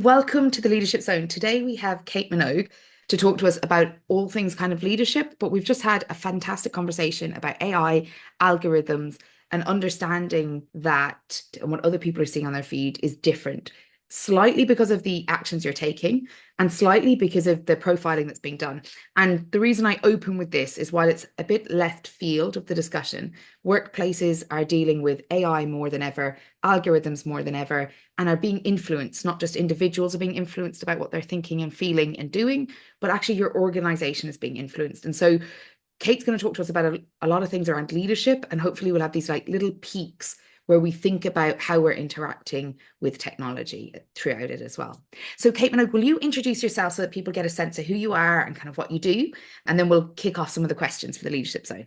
Welcome to the Leadership Zone. Today we have Kate Minogue to talk to us about all things kind of leadership, but we've just had a fantastic conversation about AI, algorithms, and understanding that and what other people are seeing on their feed is different, slightly because of the actions you're taking and slightly because of the profiling that's being done. And the reason I open with this is while it's a bit left field of the discussion, workplaces are dealing with AI more than ever, algorithms more than ever, and are being influenced. Not just individuals are being influenced about what they're thinking and feeling and doing, but actually your organization is being influenced. And so Kate's going to talk to us about a lot of things around leadership, and hopefully we'll have these like little peaks where we think about how we're interacting with technology throughout it as well. So Kate Minogue, will you introduce yourself so that people get a sense of who you are and kind of what you do? And then we'll kick off some of the questions for the leadership zone.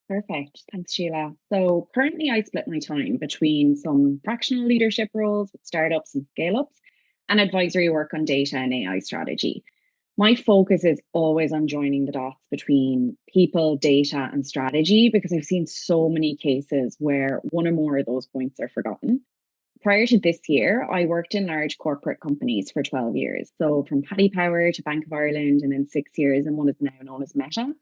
Perfect. Thanks, Sheila. So currently I split my time between some fractional leadership roles with startups and scale ups and advisory work on data and AI strategy. My focus is always on joining the dots between people, data, and strategy because I've seen so many cases where one or more of those points are forgotten. Prior to this year, I worked in large corporate companies for 12 years. So from Paddy Power to Bank of Ireland, and then 6 years in what is now known as Meta.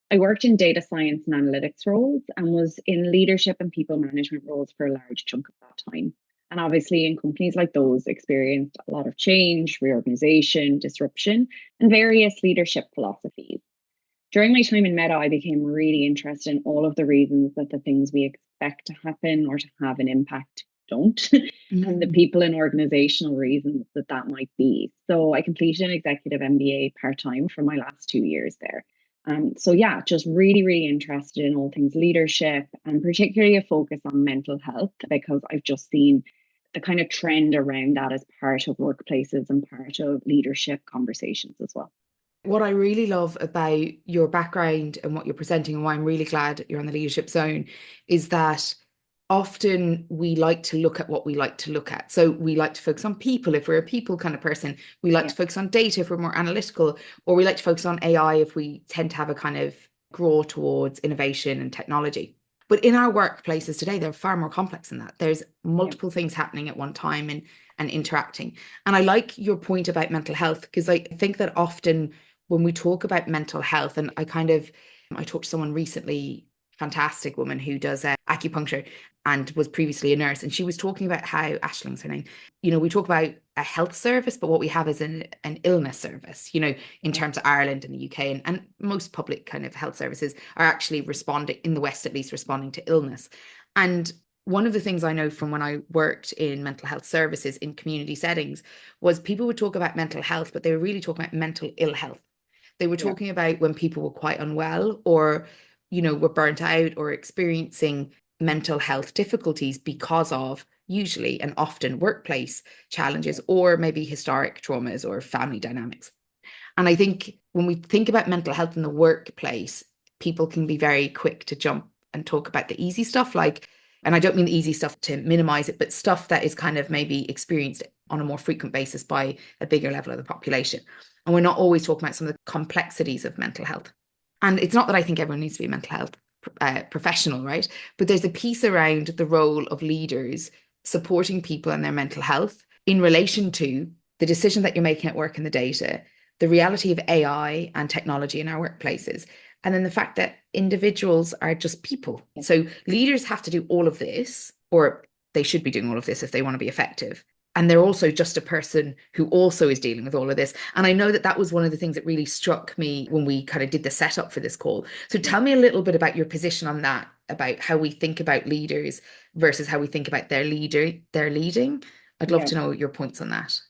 I worked in data science and analytics roles and was in leadership and people management roles for a large chunk of that time. And obviously, in companies like those, experienced a lot of change, reorganization, disruption, and various leadership philosophies. During my time in Meta, I became really interested in all of the reasons that the things we expect to happen or to have an impact don't, and the Mm. people and organizational reasons that that might be. So I completed an executive MBA part time for my last 2 years there. So yeah, just really interested in all things leadership and particularly a focus on mental health because I've just seen the kind of trend around that as part of workplaces and part of leadership conversations as well. What I really love about your background and what you're presenting, and why I'm really glad you're on the leadership zone, is that often we like to look at what we like to look at. So we like to focus on people if we're a people kind of person. We like Yeah. to focus on data if we're more analytical, or we like to focus on AI if we tend to have a kind of draw towards innovation and technology. But in our workplaces today, they're far more complex than that. There's Yeah. multiple things happening at one time and interacting. And I like your point about mental health because I think that often when we talk about mental health, and I talked to someone recently, fantastic woman who does acupuncture and was previously a nurse, and she was talking about how Ashling's her name. We talk about a health service, but what we have is an illness service. In Yeah. terms of Ireland and the UK, and most public kind of health services are actually responding in the West, at least responding to illness. And one of the things I know from when I worked in mental health services in community settings was people would talk about mental health, but they were really talking about mental ill health. They were Yeah. talking about when people were quite unwell or, were burnt out or experiencing mental health difficulties because of usually and often workplace challenges Yeah. or maybe historic traumas or family dynamics. And I think when we think about mental health in the workplace, people can be very quick to jump and talk about the easy stuff, like, and I don't mean the easy stuff to minimize it, but stuff that is kind of maybe experienced on a more frequent basis by a bigger level of the population. And we're not always talking about some of the complexities of mental health. And it's not that I think everyone needs to be a mental health professional, right? But there's a piece around the role of leaders supporting people and their mental health in relation to the decision that you're making at work and the data, the reality of AI and technology in our workplaces, and then the fact that individuals are just people. Yeah. So leaders have to do all of this, or they should be doing all of this if they want to be effective. And they're also just a person who also is dealing with all of this. And I know that that was one of the things that really struck me when we kind of did the setup for this call. So Yeah. tell me a little bit about your position on that, about how we think about leaders versus how we think about their leading. I'd love Yeah. to know your points on that.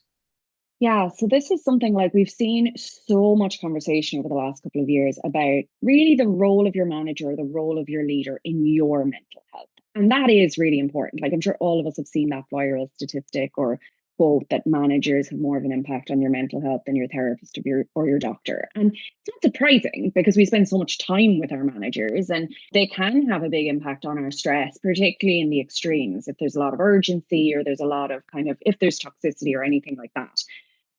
Yeah, so this is something like we've seen so much conversation over the last couple of years about really the role of your manager, the role of your leader in your mental health. And that is really important. Like I'm sure all of us have seen that viral statistic or quote that managers have more of an impact on your mental health than your therapist or your doctor. And it's not surprising because we spend so much time with our managers and they can have a big impact on our stress, particularly in the extremes. If there's a lot of urgency or there's a lot of kind of, if there's toxicity or anything like that.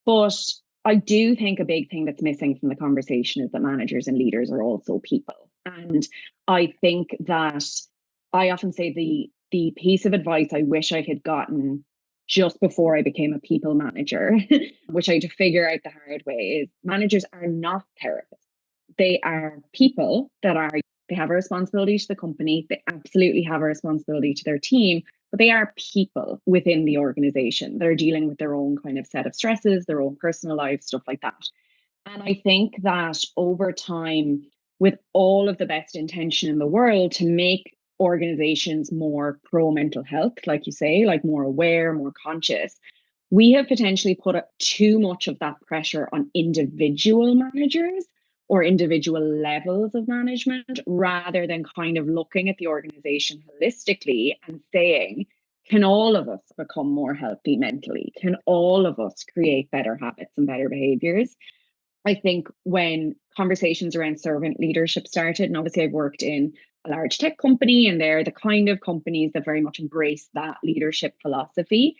But I do think a big thing that's missing from the conversation is that managers and leaders are also people. And I think that I often say the piece of advice I wish I had gotten just before I became a people manager, which I had to figure out the hard way, is managers are not therapists. They are people they have a responsibility to the company. They absolutely have a responsibility to their team, but they are people within the organization. They're dealing with their own kind of set of stresses, their own personal lives, stuff like that. And I think that over time, with all of the best intention in the world to make organizations more pro mental health, like you say, like more aware, more conscious, we have potentially put up too much of that pressure on individual managers or individual levels of management rather than kind of looking at the organization holistically and saying, can all of us become more healthy mentally? Can all of us create better habits and better behaviors? I think when conversations around servant leadership started, and obviously I've worked in a large tech company, and they're the kind of companies that very much embrace that leadership philosophy.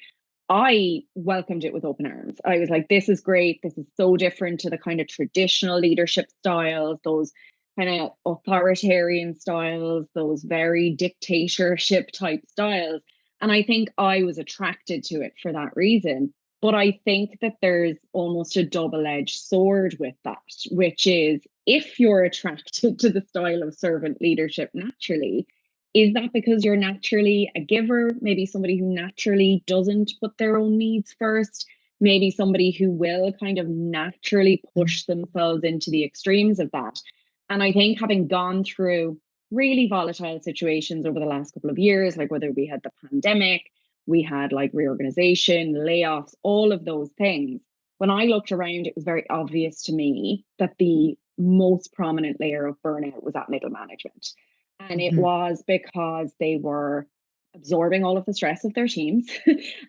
I welcomed it with open arms. I was like, this is great. This is so different to the kind of traditional leadership styles, those kind of authoritarian styles, those very dictatorship type styles. And I think I was attracted to it for that reason. But I think that there's almost a double-edged sword with that, which is if you're attracted to the style of servant leadership naturally, is that because you're naturally a giver? Maybe somebody who naturally doesn't put their own needs first? Maybe somebody who will kind of naturally push themselves into the extremes of that. And I think having gone through really volatile situations over the last couple of years, like whether we had the pandemic, we had like reorganization, layoffs, all of those things. When I looked around, it was very obvious to me that the most prominent layer of burnout was at middle management. And it Mhm. was because they were absorbing all of the stress of their teams.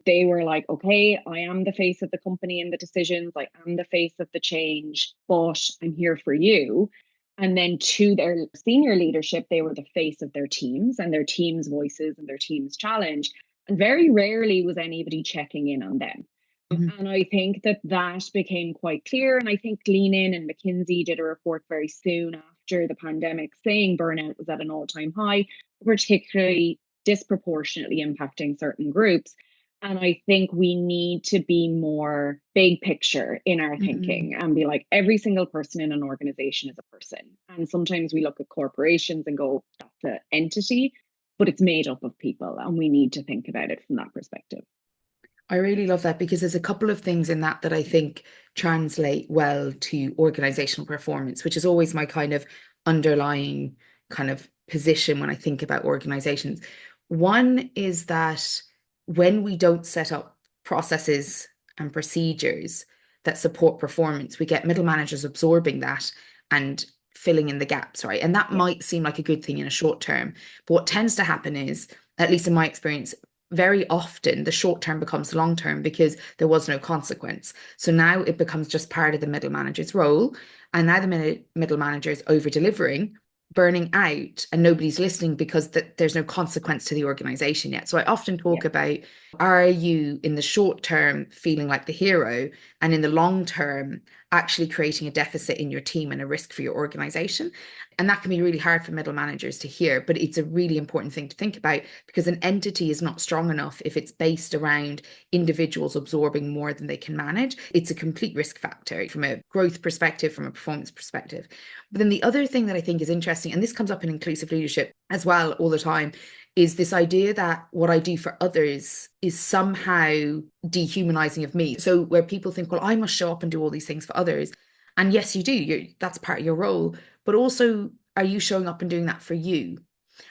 They were like, okay, I am the face of the company and the decisions, I am the face of the change, but I'm here for you. And then to their senior leadership, they were the face of their teams and their teams' voices and their teams' challenge. And very rarely was anybody checking in on them. Mhm. And I think that that became quite clear. And I think Lean In and McKinsey did a report very soon after the pandemic saying burnout was at an all-time high, particularly disproportionately impacting certain groups. And I think we need to be more big picture in our Mhm. thinking and be like, every single person in an organization is a person. And sometimes we look at corporations and go, that's an entity, but it's made up of people. And we need to think about it from that perspective. I really love that because there's a couple of things in that that I think translate well to organizational performance, which is always my kind of underlying kind of position when I think about organizations. One is that when we don't set up processes and procedures that support performance, we get middle managers absorbing that and filling in the gaps, right? And that Yeah. might seem like a good thing in a short term. But what tends to happen is, at least in my experience, very often the short term becomes long term because there was no consequence. So now it becomes just part of the middle manager's role. And now the middle manager is over delivering, burning out, and nobody's listening because there's no consequence to the organization yet. So I often Yeah. talk about, are you in the short term feeling like the hero, and in the long term actually creating a deficit in your team and a risk for your organization? And that can be really hard for middle managers to hear, but it's a really important thing to think about because an entity is not strong enough if it's based around individuals absorbing more than they can manage. It's a complete risk factor from a growth perspective, from a performance perspective. But then the other thing that I think is interesting, and this comes up in inclusive leadership as well all the time, is this idea that what I do for others is somehow dehumanizing of me. So where people think, well, I must show up and do all these things for others. And yes, you do. That's part of your role. But also, are you showing up and doing that for you?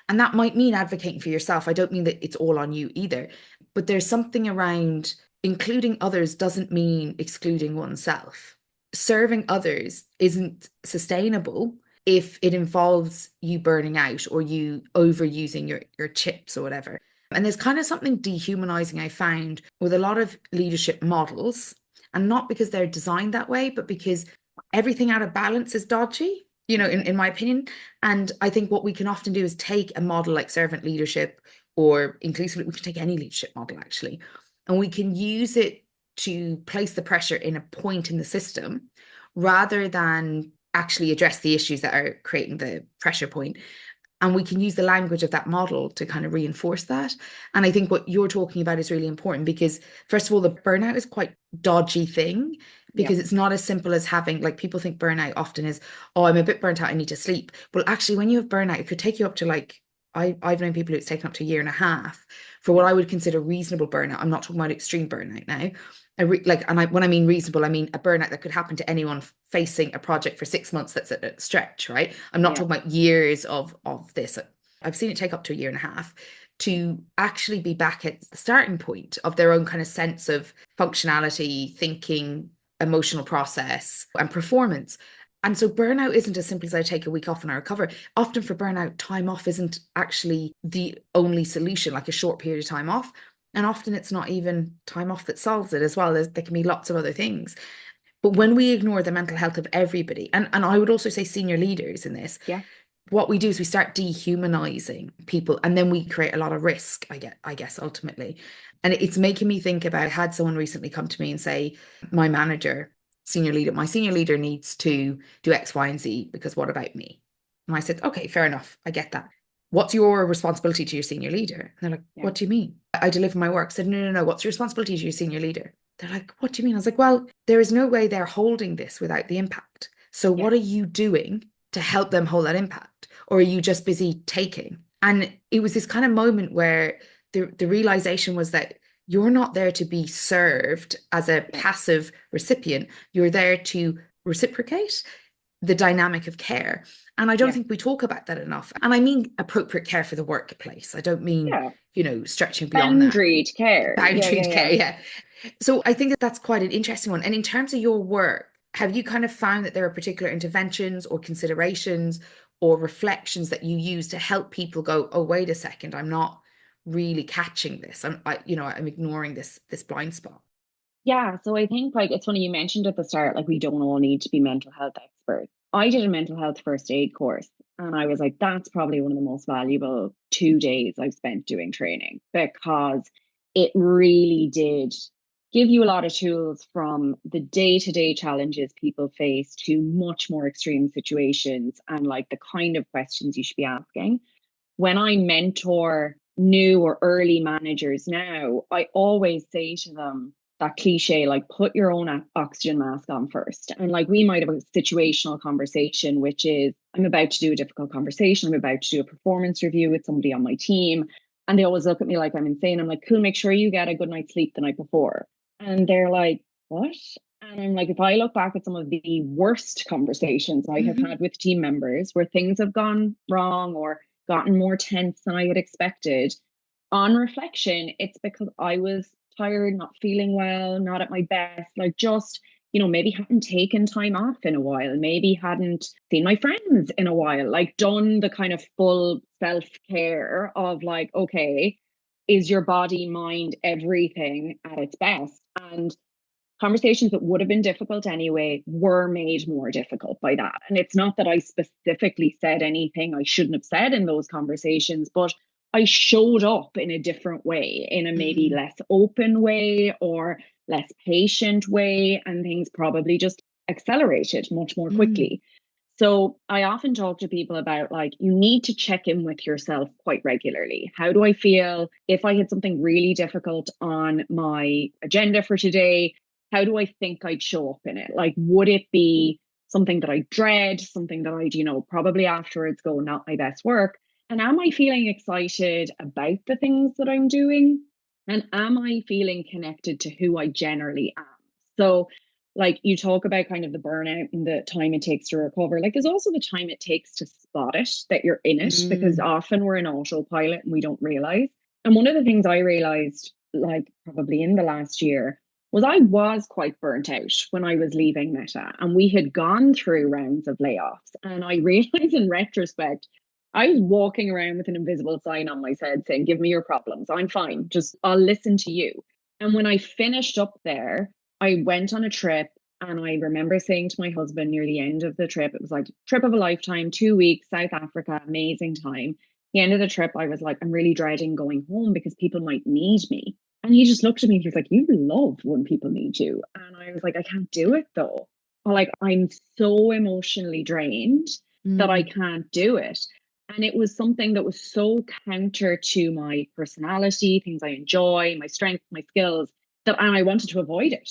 And that might mean advocating for yourself. I don't mean that it's all on you either. But there's something around including others doesn't mean excluding oneself. Serving others isn't sustainable if it involves you burning out or you overusing your chips or whatever. And there's kind of something dehumanizing I found with a lot of leadership models, and not because they're designed that way, but because everything out of balance is dodgy, Yeah. in my opinion. And I think what we can often do is take a model like servant leadership or inclusively, we can take any leadership model actually, and we can use it to place the pressure in a point in the system rather than actually address the issues that are creating the pressure point. And we can use the language of that model to kind of reinforce that. And I think what you're talking about is really important because, first of all, the burnout is quite dodgy thing Yeah, because it's not as simple as having, like, people think burnout often is, oh, I'm a bit burnt out, I need to sleep. Well, actually, when you have burnout, it could take you up to like, I've known people who's taken up to a year and a half for what yeah, I would consider reasonable burnout. I'm not talking about extreme burnout now. When I mean reasonable, I mean a burnout that could happen to anyone facing a project for 6 months that's a stretch, right? I'm not yeah, talking about years of this. I've seen it take up to a year and a half to actually be back at the starting point of their own kind of sense of functionality, thinking, emotional process, and performance. And so burnout isn't as simple as I take a week off and I recover. Often for burnout, time off isn't actually the only solution, like a short period of time off. And often it's not even time off that solves it as well. There can be lots of other things. But when we ignore the mental health of everybody, and I would also say senior leaders in this, yeah, what we do is we start dehumanizing people and then we create a lot of risk, I guess ultimately. And it's making me think about, I had someone recently come to me and say, my senior leader needs to do X, Y, and Z because what about me? And I said, okay, fair enough. I get that. What's your responsibility to your senior leader? And they're like, yeah, what do you mean? I deliver my work. I said, no, no, no. What's your responsibility to your senior leader? They're like, what do you mean? I was like, well, there is no way they're holding this without the impact. So yeah, what are you doing to help them hold that impact? Or are you just busy taking? And it was this kind of moment where the realization was that you're not there to be served as a yeah, passive recipient. You're there to reciprocate the dynamic of care. And I don't yeah, think we talk about that enough. And I mean appropriate care for the workplace. I don't mean, yeah. stretching beyond that. Boundaried care. Yeah, Boundary yeah, care, yeah. yeah. So I think that that's quite an interesting one. And in terms of your work, have you kind of found that there are particular interventions or considerations or reflections that you use to help people go, oh, wait a second, I'm not really catching this. I'm ignoring this blind spot. Yeah, so I think like it's funny you mentioned at the start, like we don't all need to be mental health experts. I did a mental health first aid course and I was like, that's probably one of the most valuable 2 days I've spent doing training because it really did give you a lot of tools from the day-to-day challenges people face to much more extreme situations and like the kind of questions you should be asking. When I mentor new or early managers now, I always say to them that cliche, like, put your own oxygen mask on first. And like, we might have a situational conversation, which is, I'm about to do a difficult conversation, I'm about to do a performance review with somebody on my team. And they always look at me like I'm insane. I'm like, cool, make sure you get a good night's sleep the night before. And they're like, what? And I'm like, if I look back at some of the worst conversations I have Mhm. had with team members where things have gone wrong or gotten more tense than I had expected. On reflection, it's because I was tired, not feeling well, not at my best, like just, maybe hadn't taken time off in a while, maybe hadn't seen my friends in a while, like done the kind of full self care of like, okay, is your body, mind, everything at its best? And conversations that would have been difficult anyway were made more difficult by that. And it's not that I specifically said anything I shouldn't have said in those conversations, but I showed up in a different way, in a maybe Mm, less open way or less patient way, and things probably just accelerated much more mm, quickly. So I often talk to people about like, you need to check in with yourself quite regularly. How do I feel? If I had something really difficult on my agenda for today, how do I think I'd show up in it? Like, would it be something that I dread, something that I'd, probably afterwards go, not my best work? And am I feeling excited about the things that I'm doing? And am I feeling connected to who I generally am? So, like you talk about kind of the burnout and the time it takes to recover, like there's also the time it takes to spot it, that you're in it, because mm, often we're in autopilot and we don't realize. And one of the things I realized, like probably in the last year, was I was quite burnt out when I was leaving Meta, and we had gone through rounds of layoffs. And I realized in retrospect, I was walking around with an invisible sign on my head saying, give me your problems. I'm fine. Just I'll listen to you. And when I finished up there, I went on a trip and I remember saying to my husband near the end of the trip, it was like trip of a lifetime, 2 weeks, South Africa, amazing time. The end of the trip, I was like, I'm really dreading going home because people might need me. And he just looked at me and he was like, you love when people need you. And I was like, I can't do it though. Like, I'm so emotionally drained that I mm, can't do it. And it was something that was so counter to my personality, things I enjoy, my strengths, my skills, that I wanted to avoid it.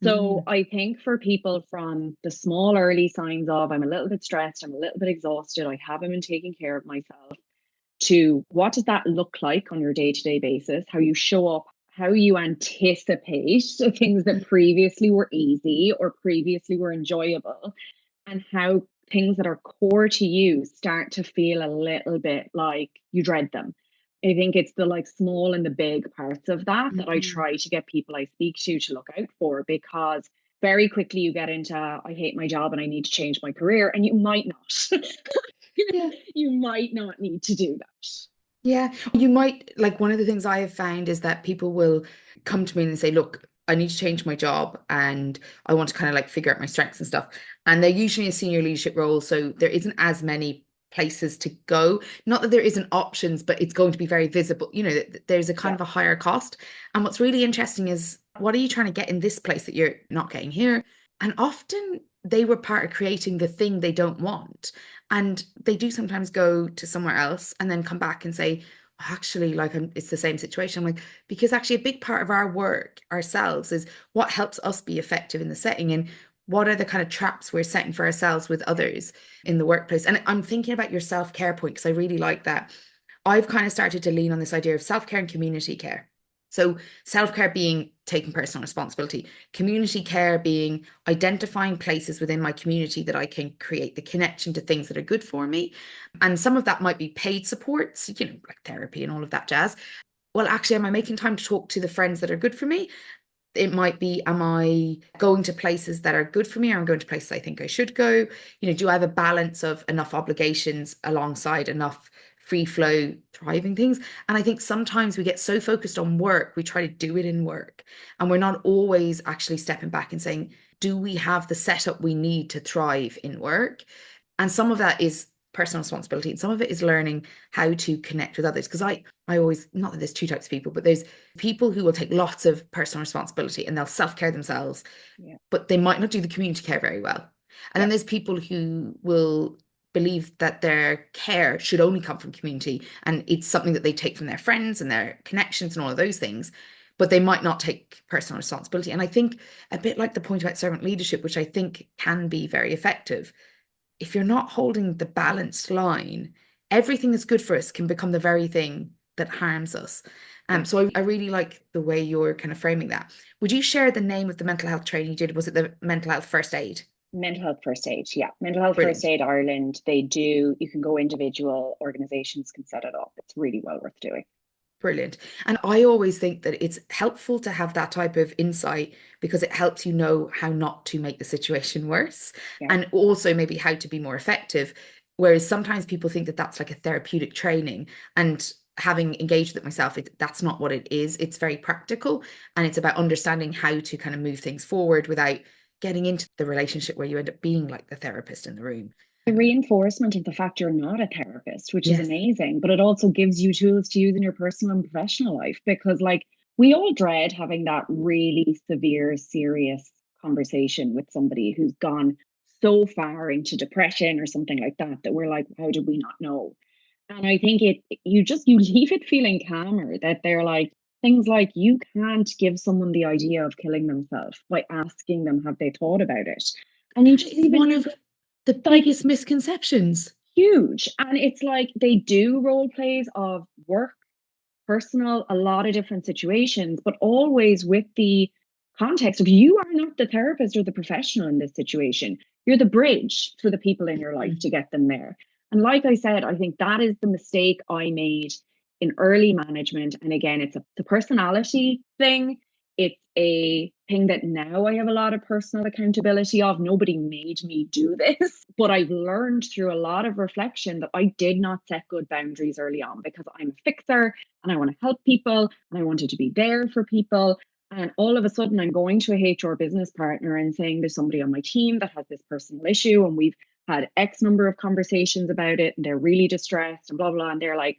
So Mm. I think for people from the small early signs of I'm a little bit stressed, I'm a little bit exhausted, I haven't been taking care of myself, to what does that look like on your day-to-day basis, how you show up, how you anticipate things that previously were easy or previously were enjoyable, and how things that are core to you start to feel a little bit like you dread them. I think it's the like small and the big parts of that that I Mm. try to get people I speak to look out for, because very quickly you get into I hate my job and I need to change my career, and you might not. Yeah. You might not need to do that. Yeah, you might, like, one of the things I have found is that people will come to me and say, look, I need to change my job and I want to kind of like figure out my strengths and stuff. And they're usually in a senior leadership role, so there isn't as many places to go. Not that there isn't options, but it's going to be very visible. There's a kind Yeah. of a higher cost. And what's really interesting is, what are you trying to get in this place that you're not getting here? And often they were part of creating the thing they don't want. And they do sometimes go to somewhere else and then come back and say, actually, like, it's the same situation. I'm like, because actually a big part of our work ourselves is what helps us be effective in the setting, and what are the kind of traps we're setting for ourselves with others in the workplace. And I'm thinking about your self-care point because I really like that. I've kind of started to lean on this idea of self-care and community care. So self-care being taking personal responsibility, community care being identifying places within my community that I can create the connection to things that are good for me. And some of that might be paid supports, like therapy and all of that jazz. Well, actually, am I making time to talk to the friends that are good for me? It might be, am I going to places that are good for me, or I'm going to places I think I should go? Do I have a balance of enough obligations alongside enough free flow thriving things? And I think sometimes we get so focused on work, we try to do it in work, and we're not always actually stepping back and saying, do we have the setup we need to thrive in work? And some of that is personal responsibility, and some of it is learning how to connect with others. Because I always, not that there's two types of people, but there's people who will take lots of personal responsibility and they'll self-care themselves, Yeah. but they might not do the community care very well. And Yeah. then there's people who will believe that their care should only come from community and it's something that they take from their friends and their connections and all of those things, but they might not take personal responsibility. And I think a bit like the point about servant leadership, which I think can be very effective, if you're not holding the balanced line, everything that's good for us can become the very thing that harms us. Yeah. So I really like the way you're kind of framing that. Would you share the name of the mental health training you did? Was it the mental health first aid? Mental health first aid. Yeah. Mental health first Brilliant. aid Ireland. They do, you can go individual, organizations can set it up. It's really well worth doing. Brilliant. And I always think that it's helpful to have that type of insight because it helps you know how not to make the situation worse, Yeah. and also maybe how to be more effective. Whereas sometimes people think that that's like a therapeutic training. And having engaged with it myself, that's not what it is. It's very practical, and it's about understanding how to kind of move things forward without getting into the relationship where you end up being like the therapist in the room. The reinforcement of the fact you're not a therapist, which is Yes. amazing, but it also gives you tools to use in your personal and professional life, because like we all dread having that really severe, serious conversation with somebody who's gone so far into depression or something like that, that we're like, how did we not know? And I think you leave it feeling calmer, that they're like things like you can't give someone the idea of killing themselves by asking them have they thought about it. And you That just is leave it and one you of go the like biggest misconceptions. huge. And it's like they do role plays of work, personal, a lot of different situations, but always with the context of you are not the therapist or the professional in this situation. You're the bridge for the people in your life to get them there. And like I said, I think that is the mistake I made in early management. And again, it's the personality thing. It's a thing that now I have a lot of personal accountability of. Nobody made me do this, but I've learned through a lot of reflection that I did not set good boundaries early on because I'm a fixer and I want to help people and I wanted to be there for people. And all of a sudden, I'm going to a HR business partner and saying there's somebody on my team that has this personal issue, and we've had X number of conversations about it, and they're really distressed and blah, blah. And they're like,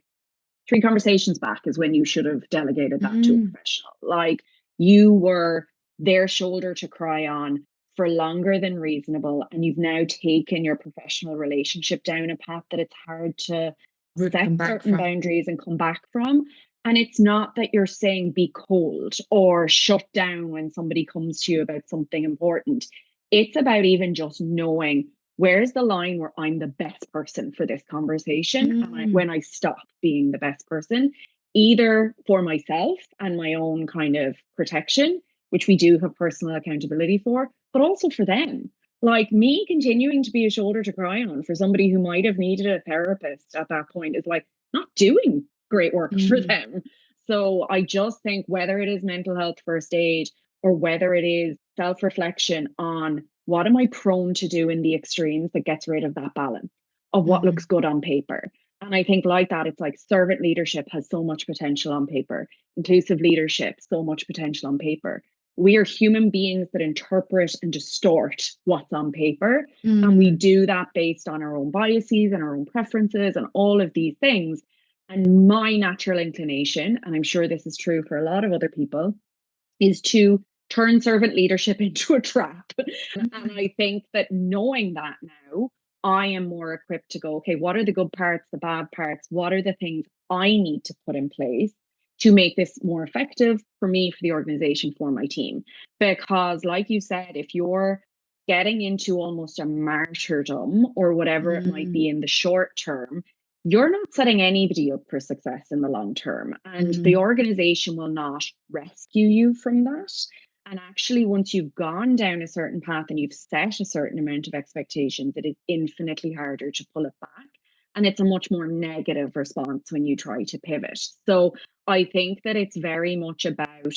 three conversations back is when you should have delegated that to a Mm. professional. Like you were their shoulder to cry on for longer than reasonable. And you've now taken your professional relationship down a path that it's hard to set Come back certain from. boundaries and come back from. And it's not that you're saying be cold or shut down when somebody comes to you about something important. It's about even just knowing where's the line where I'm the best person for this conversation and Mm, when I stop being the best person, either for myself and my own kind of protection, which we do have personal accountability for, but also for them. Like me continuing to be a shoulder to cry on for somebody who might have needed a therapist at that point is like not doing great work for mm, them. So I just think whether it is mental health first aid or whether it is self reflection on what am I prone to do in the extremes that gets rid of that balance of what looks mm, good on paper. And I think, like that, it's like servant leadership has so much potential on paper, inclusive leadership, so much potential on paper. We are human beings that interpret and distort what's on paper. And we mm, do that based on our own biases and our own preferences and all of these things. And my natural inclination, and I'm sure this is true for a lot of other people, is to turn servant leadership into a trap. And mm, I think that knowing that now, I am more equipped to go, okay, what are the good parts, the bad parts? What are the things I need to put in place to make this more effective for me, for the organization, for my team? Because, like you said, if you're getting into almost a martyrdom or whatever it might mm, be in the short term, you're not setting anybody up for success in the long term. And the mm, organization will not rescue you from that. And actually, once you've gone down a certain path and you've set a certain amount of expectations, it is infinitely harder to pull it back. And it's a much more negative response when you try to pivot. So I think that it's very much about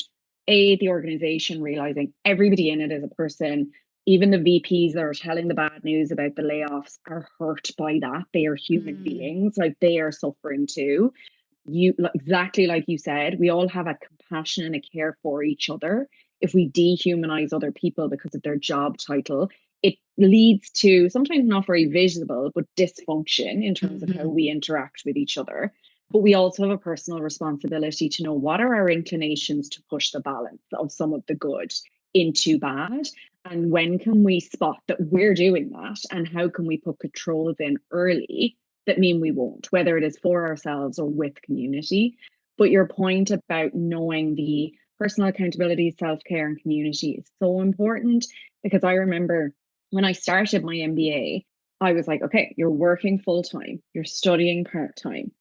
the organization realizing everybody in it is a person. Even the VPs that are telling the bad news about the layoffs are hurt by that. They are human mm, beings, like they are suffering too. You exactly like you said, we all have a compassion and a care for each other. If we dehumanize other people because of their job title, it leads to sometimes not very visible, but dysfunction in terms of how mm, we interact with each other. But we also have a personal responsibility to know what are our inclinations to push the balance of some of the good into bad. And when can we spot that we're doing that? And how can we put controls in early that mean we won't, whether it is for ourselves or with community? But your point about knowing the personal accountability, self care, and community is so important because I remember when I started my MBA, I was like, okay, you're working full time, you're studying part time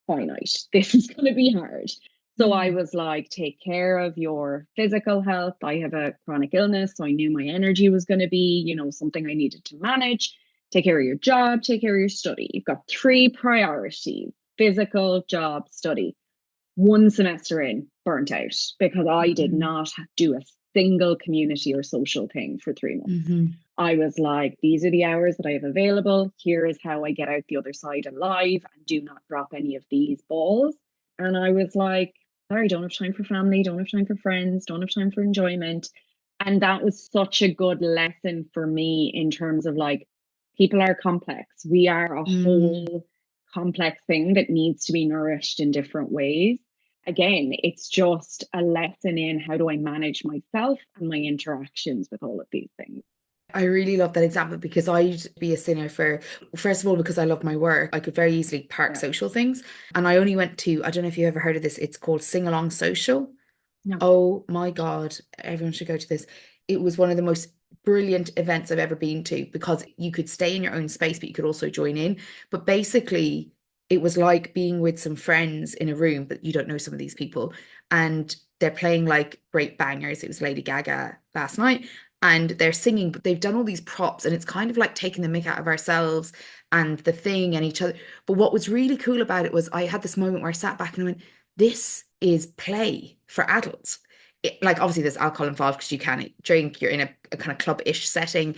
finite. This is going to be hard. So I mm, was like, take care of your physical health. I have a chronic illness, so I knew my energy was going to be, something I needed to manage. Take care of your job, take care of your study. You've got three priorities: physical, job, study. One semester in, burnt out because I did mm, not do a single community or social thing for 3 months. mm, I was like, these are the hours that I have available. Here is how I get out the other side alive and do not drop any of these balls. And I was like, sorry, don't have time for family, don't have time for friends, don't have time for enjoyment. And that was such a good lesson for me in terms of like, people are complex. We are a mm. whole complex thing that needs to be nourished in different ways. Again, it's just a lesson in how do I manage myself and my interactions with all of these things. I really love that example because I'd be a sinner for, first of all, because I love my work. I could very easily park Yeah. social things. And I only went to, I don't know if you ever heard of this, it's called Sing Along Social. No. Oh my God, everyone should go to this. It was one of the most brilliant events I've ever been to because you could stay in your own space, but you could also join in. But basically, it was like being with some friends in a room, but you don't know some of these people. And they're playing like great bangers. It was Lady Gaga last night. And they're singing, but they've done all these props, and it's kind of like taking the mick out of ourselves and the thing and each other. But what was really cool about it was I had this moment where I sat back and I went, this is play for adults. Like obviously there's alcohol involved because you can't drink, you're in a kind of club-ish setting,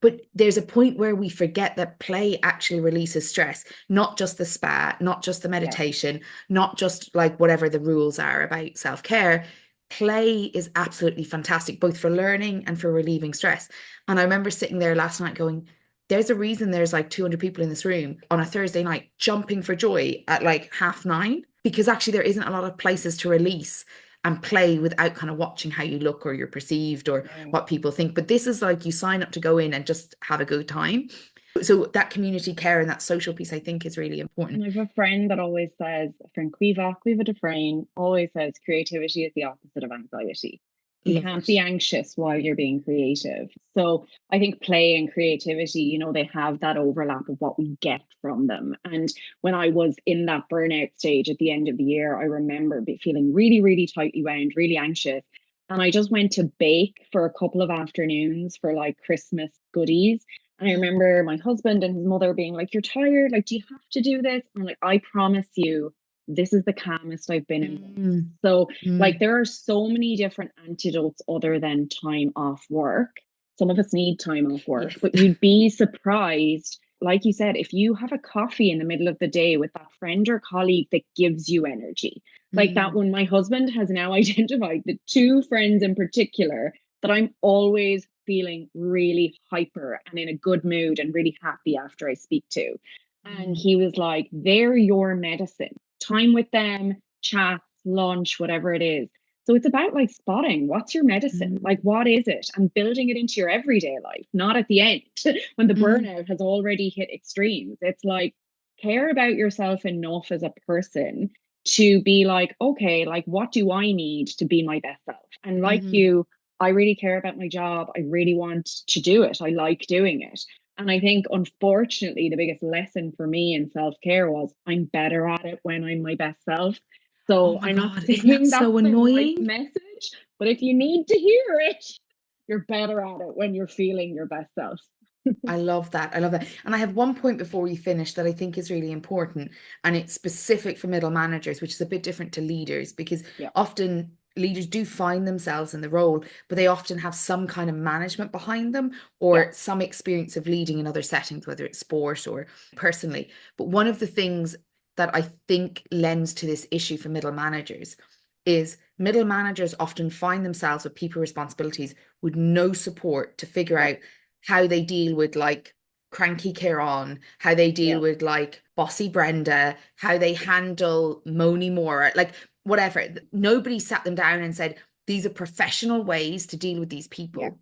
but there's a point where we forget that play actually releases stress, not just the spa, not just the Yeah. meditation, not just like whatever the rules are about self-care. Play is absolutely fantastic both for learning and for relieving stress. And I remember sitting there last night going, there's a reason there's like 200 people in this room on a Thursday night jumping for joy at like 9:30, because actually there isn't a lot of places to release and play without kind of watching how you look or you're perceived or Yeah. what people think. But this is like you sign up to go in and just have a good time. So that community care and that social piece, I think, is really And important. I have a friend that always says, a friend Quiva Dufresne always says creativity is the opposite of anxiety. You Love can't be it. anxious while you're being creative. So I think play and creativity, they have that overlap of what we get from them. And when I was in that burnout stage at the end of the year, I remember feeling really, really tightly wound, really anxious. And I just went to bake for a couple of afternoons for like Christmas goodies. And I remember my husband and his mother being like, "You're tired. Like, do you have to do this?" I'm like, "I promise you, this is the calmest I've been in months." Mm, So, like, mm, there are so many different antidotes other than time off work. Some of us need time off work, yes. but you'd be surprised. Like you said, if you have a coffee in the middle of the day with that friend or colleague that gives you energy, like that Mm, one, my husband has now identified the two friends in particular that I'm always feeling really hyper and in a good mood and really happy after I speak to. And mm, he was like, "They're your medicine. Time with them, chat, lunch, whatever it is." So it's about like spotting what's your medicine? Like, mm, what is it? And building it into your everyday life, not at the end when the mm, burnout has already hit extremes. It's like, care about yourself enough as a person to be like, okay, like, what do I need to be my best self? And like mm. you, I really care about my job. I really want to do it. I like doing it. And I think, unfortunately, the biggest lesson for me in self care was I'm better at it when I'm my best self. Oh So my I'm not God, isn't that saying that's so the right annoying? message, but if you need to hear it, you're better at it when you're feeling your best self. I love that. I love that. And I have one point before we finish that I think is really important, and it's specific for middle managers, which is a bit different to leaders because Yeah, often leaders do find themselves in the role, but they often have some kind of management behind them yeah, or some experience of leading in other settings, whether it's sport or personally. But one of the things that I think lends to this issue for middle managers is middle managers often find themselves with people responsibilities with no support to figure yeah, out how they deal with like cranky Kieran, how they deal yeah, with like bossy Brenda, how they handle Moni Moore, like whatever. Nobody sat them down and said, these are professional ways to deal with these yeah, people.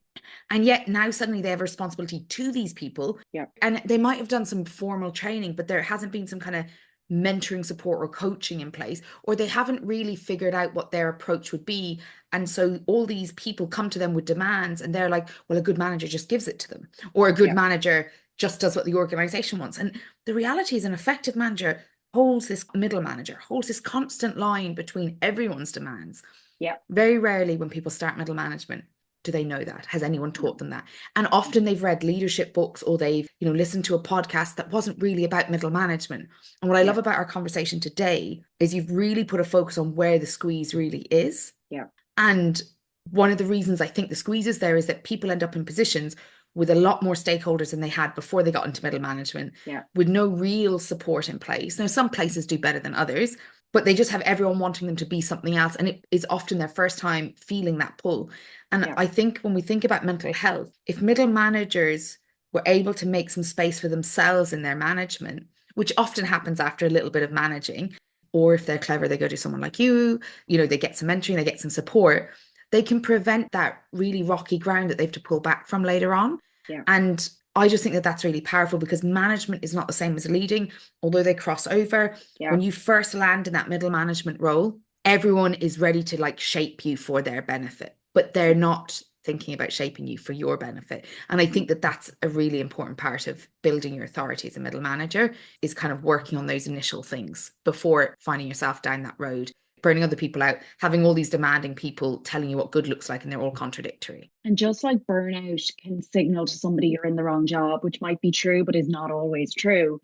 And yet now suddenly they have a responsibility to these people. yeah, And they might have done some formal training, but there hasn't been some kind of mentoring support or coaching in place, or they haven't really figured out what their approach would be. And so all these people come to them with demands, and they're like, well, a good manager just gives it to them, or a good yeah, manager just does what the organization wants. And the reality is, an effective manager holds this middle manager, holds this constant line between everyone's demands. yeah. Very rarely, when people start middle management, do they know that? Has anyone taught No, them that? And no. often they've read leadership books or they've, listened to a podcast that wasn't really about middle management. And what I Yeah, love about our conversation today is you've really put a focus on where the squeeze really is. yeah, And one of the reasons I think the squeeze is there is that people end up in positions with a lot more stakeholders than they had before they got into middle management, yeah, with no real support in place. Now, some places do better than others, but they just have everyone wanting them to be something else. And it is often their first time feeling that pull. And yeah, I think when we think about mental health, if middle managers were able to make some space for themselves in their management, which often happens after a little bit of managing, or if they're clever, they go to someone like you, they get some mentoring, they get some support, they can prevent that really rocky ground that they have to pull back from later on. yeah, And I just think that that's really powerful because management is not the same as leading, although they cross over. yeah. When you first land in that middle management role, everyone is ready to like shape you for their benefit, but they're Yeah. not thinking about shaping you for your benefit. And I think that that's a really important part of building your authority as a middle manager, is kind of working on those initial things before finding yourself down that road, burning other people out, having all these demanding people telling you what good looks like, and they're all contradictory. And just like burnout can signal to somebody you're in the wrong job, which might be true, but is not always true,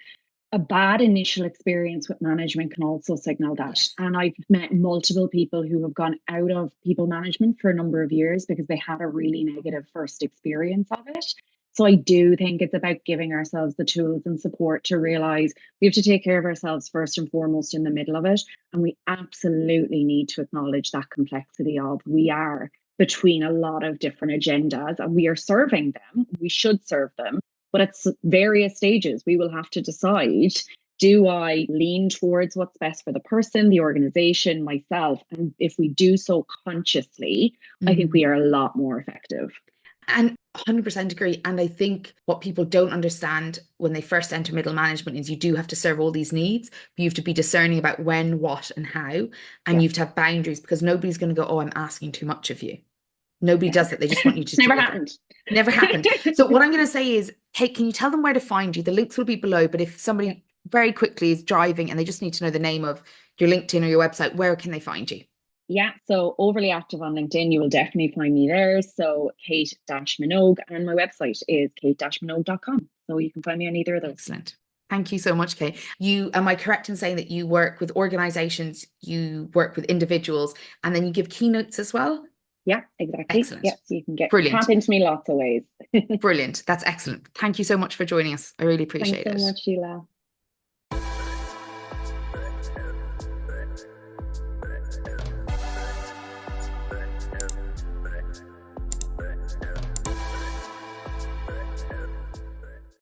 a bad initial experience with management can also signal that. Yes. And I've met multiple people who have gone out of people management for a number of years because they had a really negative first experience of it. So I do think it's about giving ourselves the tools and support to realize we have to take care of ourselves first and foremost in the middle of it. And we absolutely need to acknowledge that complexity of we are between a lot of different agendas and we are serving them. We should serve them, but at various stages, we will have to decide, do I lean towards what's best for the person, the organization, myself? And if we do so consciously, I think we Mm. are a lot more effective. And 100% agree. And I think what people don't understand when they first enter middle management is you do have to serve all these needs. You have to be discerning about when, what, and how. And Yeah, you have to have boundaries because nobody's going to go, oh, I'm asking too much of you. Nobody does never. that. They just want you It's to never deliver. happened. Never happened. So what I'm going to say is, Kate, can you tell them where to find you? The links will be below, but if somebody very quickly is driving and they just need to know the name of your LinkedIn or your website, where can they find you? Yeah, so overly active on LinkedIn, you will definitely find me there. So Kate-Minogue, and my website is kate-minogue.com. So you can find me on either of those. Excellent. Thank you so much, Kate. Am I correct in saying that you work with organizations, you work with individuals, and then you give keynotes as well? Yeah, exactly. Yeah, Excellent. so you can tap Brilliant. into me lots of ways. Brilliant. That's excellent. Thank you so much for joining us. I really Thanks appreciate so it. much, Sheila.